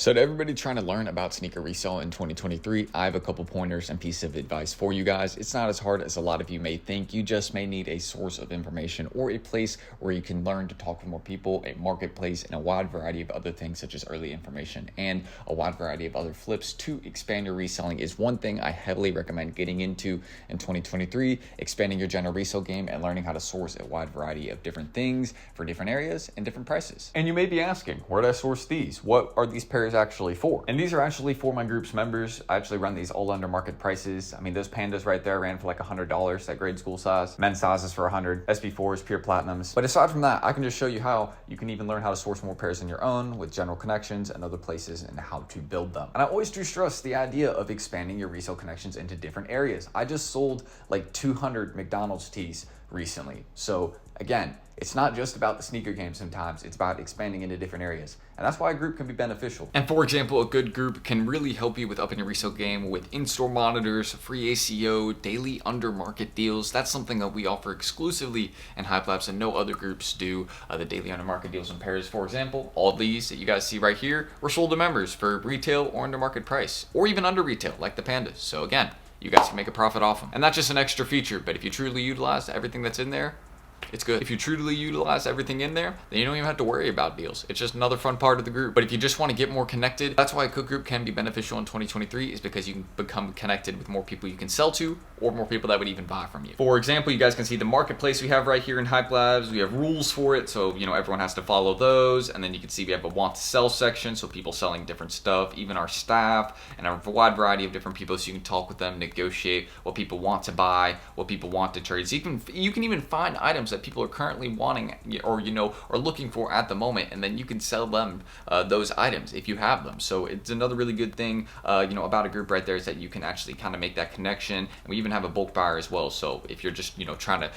So to everybody trying to learn about sneaker resale in 2023, I have a couple pointers and pieces of advice for you guys. It's not as hard as a lot of you may think. You just may need a source of information or a place where you can learn to talk with more people, a marketplace, and a wide variety of other things such as early information and a wide variety of other flips to expand your reselling is one thing I heavily recommend getting into in 2023, expanding your general resale game and learning how to source a wide variety of different things for different areas and different prices. And you may be asking, where do I source these? What are these pairs actually for? And these are actually for my group's members. I actually run these all under market prices. I mean, those pandas right there ran for like $100, that grade school size. Men's sizes for 100, SB4s, pure platinums. But aside from that, I can just show you how you can even learn how to source more pairs on your own with general connections and other places and how to build them. And I always do stress the idea of expanding your resale connections into different areas. I just sold like 200 McDonald's tees recently. So again, it's not just about the sneaker game sometimes, it's about expanding into different areas. And that's why a group can be beneficial. And for example, a good group can really help you with upping your resale game with in-store monitors, free ACO, daily under market deals. That's something that we offer exclusively in Hype Labs and no other groups do. The daily under market deals and pairs, for example, all these that you guys see right here were sold to members for retail or under market price, or even under retail like the pandas. So again, you guys can make a profit off them. And that's just an extra feature, but if you truly utilize everything that's in there, it's good. If you truly utilize everything in there, then you don't even have to worry about deals. It's just another fun part of the group. But if you just want to get more connected, that's why a cook group can be beneficial in 2023 is because you can become connected with more people you can sell to or more people that would even buy from you. For example, you guys can see the marketplace we have right here in Hype Labs. We have rules for it. So, everyone has to follow those. And then you can see we have a want to sell section. So people selling different stuff, even our staff and a wide variety of different people. So you can talk with them, negotiate what people want to buy, what people want to trade. So you can even find items that people are currently wanting or are looking for at the moment, and then you can sell them those items if you have them. So it's another really good thing about a group right there is that you can actually kind of make that connection. And we even have a bulk buyer as well, so if you're just trying to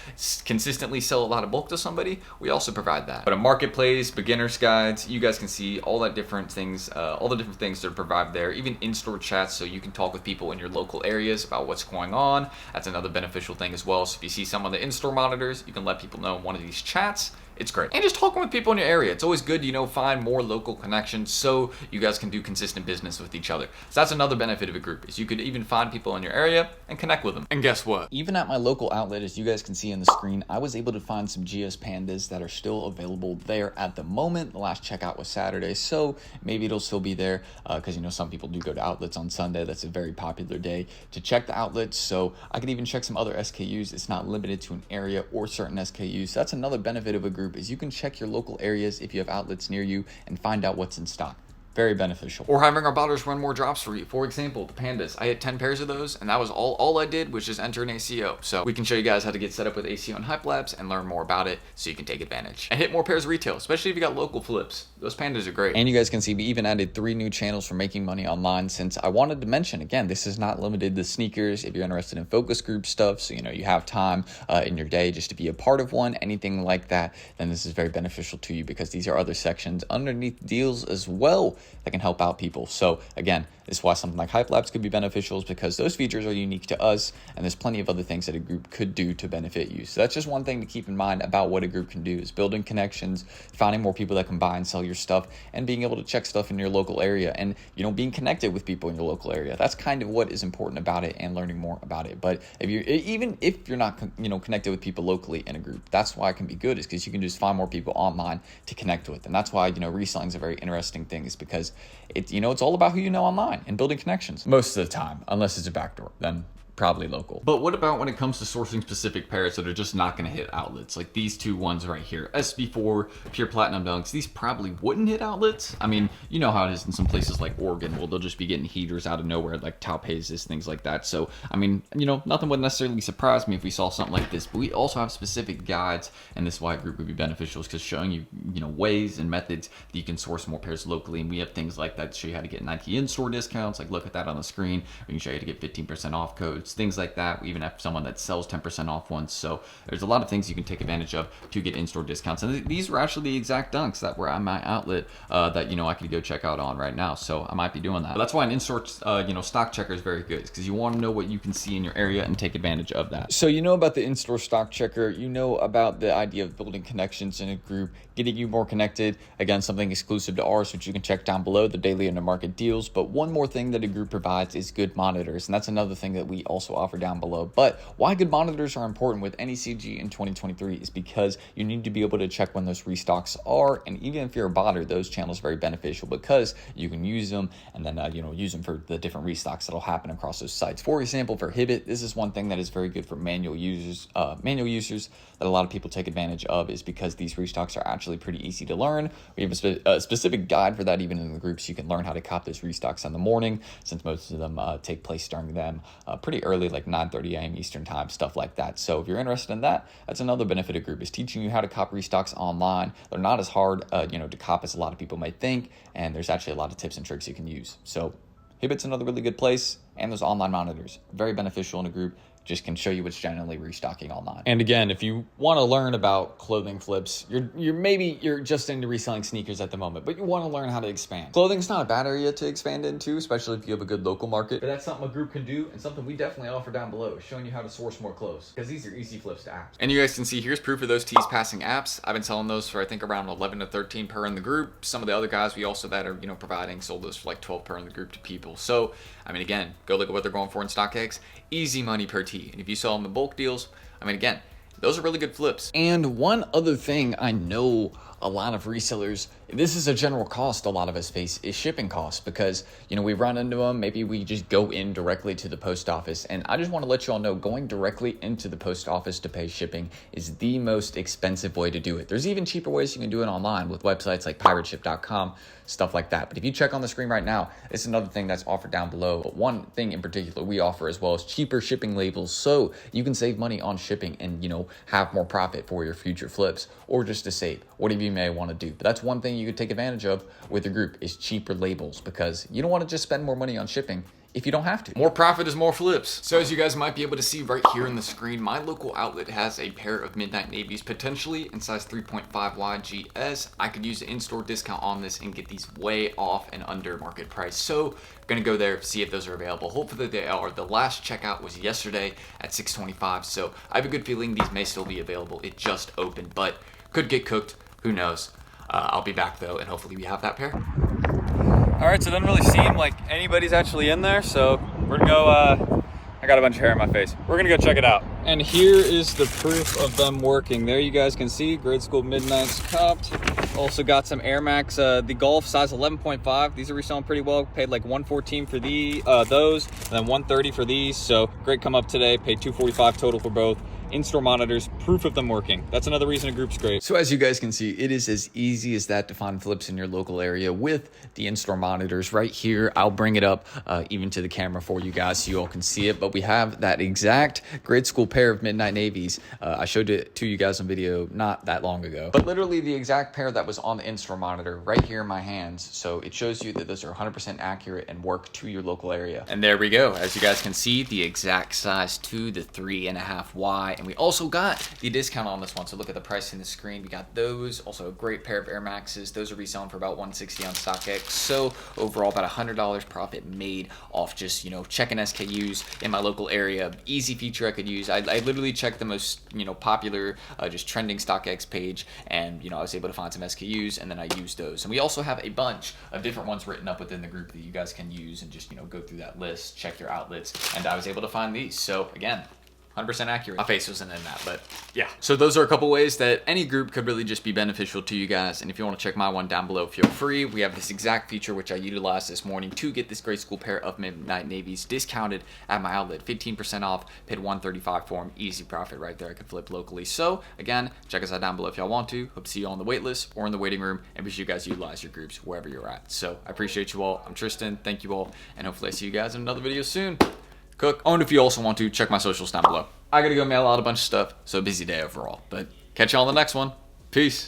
consistently sell a lot of bulk to somebody, we also provide that. But a marketplace, beginner's guides, you guys can see all the different things that are provided there, even in-store chats, so you can talk with people in your local areas about what's going on. That's another beneficial thing as well. So if you see some of the in-store monitors, you can let people know in one of these chats. It's great. And just talking with people in your area. It's always good to, find more local connections so you guys can do consistent business with each other. So that's another benefit of a group is you could even find people in your area and connect with them. And guess what? Even at my local outlet, as you guys can see on the screen, I was able to find some GS pandas that are still available there at the moment. The last checkout was Saturday, so maybe it'll still be there because, some people do go to outlets on Sunday. That's a very popular day to check the outlets. So I can even check some other SKUs. It's not limited to an area or certain SKUs. So that's another benefit of a group is you can check your local areas if you have outlets near you and find out what's in stock. Very beneficial. Or having our buyers run more drops for you. For example, the pandas. I had 10 pairs of those, and that was all I did was just enter an ACO. So we can show you guys how to get set up with ACO and Hype Labs and learn more about it so you can take advantage. And hit more pairs of retail, especially if you got local flips. Those pandas are great. And you guys can see we even added 3 new channels for making money online since I wanted to mention, again, this is not limited to sneakers. If you're interested in focus group stuff, so you have time in your day just to be a part of one, anything like that, then this is very beneficial to you because these are other sections underneath deals as well that can help out people. So again, this is why something like Hype Labs could be beneficial is because those features are unique to us and there's plenty of other things that a group could do to benefit you. So that's just one thing to keep in mind about what a group can do is building connections, finding more people that can buy and sell your stuff and being able to check stuff in your local area and being connected with people in your local area. That's kind of what is important about it and learning more about it. But even if you're not connected with people locally in a group, that's why it can be good is because you can just find more people online to connect with. And that's why reselling is a very interesting thing is because it's all about who you know online and building connections most of the time, unless it's a backdoor, then probably local. But what about when it comes to sourcing specific pairs that are just not going to hit outlets? Like these 2 ones right here, SB4, pure platinum dunks, these probably wouldn't hit outlets. I mean, you know how it is in some places like Oregon, well, they'll just be getting heaters out of nowhere, like Taupezes, things like that. So, I mean, nothing would necessarily surprise me if we saw something like this, but we also have specific guides, and this is why a group would be beneficial, because showing you, ways and methods that you can source more pairs locally, and we have things like that to show you how to get Nike in-store discounts, like look at that on the screen. We can show you how to get 15% off codes. codes, things like that. We even have someone that sells 10% off once. So there's a lot of things you can take advantage of to get in-store discounts. And these were actually the exact dunks that were at my outlet that, you know, I could go check out on right now. So I might be doing that. But that's why an in-store, you know, stock checker is very good, because you want to know what you can see in your area and take advantage of that. So you know about the in-store stock checker, you know about the idea of building connections in a group, getting you more connected. Again, something exclusive to ours, which you can check down below, the daily and the market deals. But one more thing that a group provides is good monitors, and that's another thing that we also offer down below. But why good monitors are important with any CG in 2023 is because you need to be able to check when those restocks are, and even if you're a botter, those channels are very beneficial because you can use them and then you know, use them for the different restocks that'll happen across those sites. For example, for Hibbett, this is one thing that is very good for manual users that a lot of people take advantage of, is because these restocks are actually pretty easy to learn. We have a specific guide for that even in the groups. You can learn how to cop those restocks in the morning, since most of them take place during them pretty early, like 9:30 a.m. Eastern time, stuff like that. So if you're interested in that, that's another benefit of group, is teaching you how to cop restocks online. They're not as hard you know, to cop as a lot of people may think, and there's actually a lot of tips and tricks you can use. So Hibbett's another really good place, and those online monitors, very beneficial in a group. Just can show you what's generally restocking online. And again, if you want to learn about clothing flips, you're just into reselling sneakers at the moment, but you want to learn how to expand. Clothing's not a bad area to expand into, especially if you have a good local market. But that's something a group can do, and something we definitely offer down below, showing you how to source more clothes, because these are easy flips to apps. And you guys can see here's proof of those tees passing apps. I've been selling those for I think around 11 to 13 per in the group. Some of the other guys we also that are, you know, providing sold those for like 12 per in the group to people. So I mean, again, go look at what they're going for in StockX. Easy money per tee. And if you sell them in bulk deals, I mean, again, those are really good flips. And one other thing I know a lot of resellers, this is a general cost a lot of us face, is shipping costs, because, you know, we run into them. Maybe we just go in directly to the post office. And I just want to let you all know, going directly into the post office to pay shipping is the most expensive way to do it. There's even cheaper ways you can do it online with websites like pirateship.com, stuff like that. But if you check on the screen right now, it's another thing that's offered down below. But one thing in particular we offer as well is cheaper shipping labels, so you can save money on shipping and, you know, have more profit for your future flips, or just to save, whatever you may want to do. But that's one thing you could take advantage of with your group, is cheaper labels, because you don't want to just spend more money on shipping if you don't have to. More profit is more flips. So as you guys might be able to see right here in the screen, my local outlet has a pair of midnight navies, potentially in size 3.5 wide GS. I could use an in-store discount on this and get these way off and under market price. So I'm gonna go there, see if those are available. Hopefully they are. The last checkout was yesterday at 6:25. So I have a good feeling these may still be available. It just opened, but could get cooked, who knows. I'll be back though, and hopefully we have that pair. All right, so it doesn't really seem like anybody's actually in there, so we're gonna go, I got a bunch of hair in my face. We're gonna go check it out. And here is the proof of them working. There you guys can see, grade school midnights copped. Also got some Air Max, the Golf size 11.5. These are reselling pretty well. Paid like $114 for those, and then $130 for these. So great come up today, paid $245 total for both. In-store monitors, proof of them working. That's another reason a group's great. So as you guys can see, it is as easy as that to find flips in your local area with the in-store monitors right here. I'll bring it up even to the camera for you guys so you all can see it. But we have that exact grade school pair of midnight navies. I showed it to you guys on video not that long ago. But literally the exact pair that was on the in-store monitor right here in my hands. So it shows you that those are 100% accurate and work to your local area. And there we go. As you guys can see, the exact size to the 3.5 Y. And we also got the discount on this one. So look at the price in the screen. We got those. Also a great pair of Air Maxes. Those are reselling for about $160 on StockX. So overall about $100 profit made off just, you know, checking SKUs in my local area. Easy feature I could use. I literally checked the most, you know, popular, just trending StockX page, and, you know, I was able to find some SKUs, and then I used those. And we also have a bunch of different ones written up within the group that you guys can use and just, you know, go through that list, check your outlets, and I was able to find these. So again, 100% accurate. My face wasn't in that, but yeah. So those are a couple ways that any group could really just be beneficial to you guys. And if you want to check my one down below, feel free. We have this exact feature, which I utilized this morning to get this grade school pair of midnight navies discounted at my outlet. 15% off, paid $135 for them. Easy profit right there. I could flip locally. So again, check us out down below if y'all want to. Hope to see you on the wait list or in the waiting room, and be sure you guys utilize your groups wherever you're at. So I appreciate you all. I'm Tristan. Thank you all. And hopefully I see you guys in another video soon. Cook. Oh, and if you also want to, check my socials down below. I gotta go mail out a bunch of stuff, so busy day overall. But catch you on the next one. Peace.